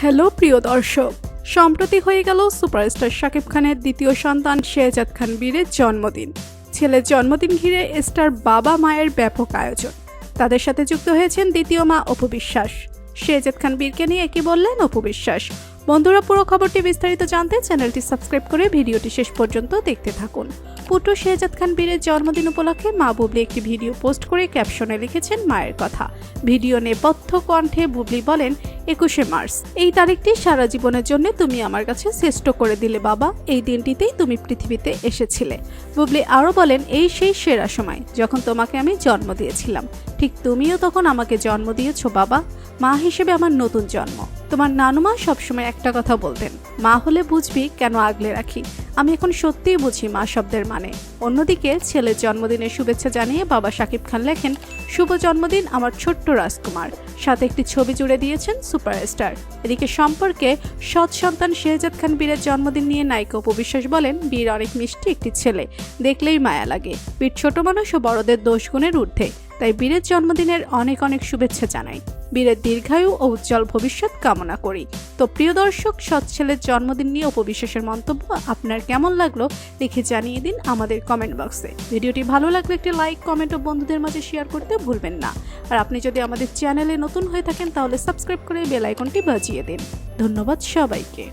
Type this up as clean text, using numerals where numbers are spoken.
Hello প্রিয় দর্শক, সম্প্রতি হয়ে গেল সুপারস্টার শাকিব খানের দ্বিতীয় সন্তান শেহজাদ খান বীরের জন্মদিন। ছেলের জন্মদিন ঘিরে স্টার বাবা মায়ের ব্যাপক আয়োজন। তাদের সাথে যুক্ত হয়েছেন দ্বিতীয় মা অপু বিশ্বাস। শেহজাদ খান বীরকে নিয়ে কি বললেন অপু বিশ্বাস? বন্ধুরা, পুরো খবরটি বিস্তারিত জানতে চ্যানেলটি সাবস্ক্রাইব করে ভিডিওটি শেষ পর্যন্ত দেখতে থাকুন। পুত্র শেহজাদ খান বীরের জন্মদিন উপলক্ষে মা বুবলি একটি ভিডিও পোস্ট করে ক্যাপশনে লিখেছেন মায়ের কথা। ভিডিও নেপথ্য কণ্ঠে বুবলি বলেন, 21শে মার্চ, এই তারিখটি সারা জীবনের জন্য তুমি আমার কাছে শ্রেষ্ঠ করে দিলে বাবা। এই দিনটিতেই তুমি পৃথিবীতে এসেছিলে। বুবলি আরও বলেন, এই সেই সেরা সময় যখন তোমাকে আমি জন্ম দিয়েছিলাম। ঠিক তুমিও তখন আমাকে জন্ম দিয়েছো বাবা। মা হিসেবে আমার নতুন জন্ম। তোমার নানুমা সবসময় একটা কথা বলতেন, মা হলে বুঝবি কেন আগলে রাখি। আমি এখন সত্যিই বুঝি মা শব্দের মানে। অন্যদিকে ছেলের জন্মদিনের শুভেচ্ছা জানিয়ে বাবা শাকিব খান লেখেন, শুভ জন্মদিন আমার ছোট্ট রাজকুমার। সাথে একটি ছবি জুড়ে দিয়েছেন সুপারস্টার। এদিকে সম্পর্কে সৎ সন্তান শেহজাদ খান বীরের জন্মদিন নিয়ে নায়িকা অপু বিশ্বাস বলেন, বীর অনেক মিষ্টি একটি ছেলে, দেখলেই মায়া লাগে। বীর ছোট মানুষ ও বড়দের দোষগুণের ঊর্ধ্বে, তাই বীরের জন্মদিনের অনেক অনেক শুভেচ্ছা জানাই। বীরের দীর্ঘায়ু ও উজ্জ্বল ভবিষ্যৎ কামনা করি। তো প্রিয় দর্শক, সৎ ছেলের জন্মদিন নিয়ে অপু বিশ্বাসের মন্তব্য আপনার কেমন লাগলো লিখে জানিয়ে দিন আমাদের কমেন্ট বক্সে। ভিডিওটি ভালো লাগলে একটি লাইক, কমেন্ট ও বন্ধুদের মাঝে শেয়ার করতে ভুলবেন না। আর আপনি যদি আমাদের চ্যানেলে নতুন হয়ে থাকেন তাহলে সাবস্ক্রাইব করে বেল আইকনটি বাজিয়ে দিন। ধন্যবাদ সবাইকে।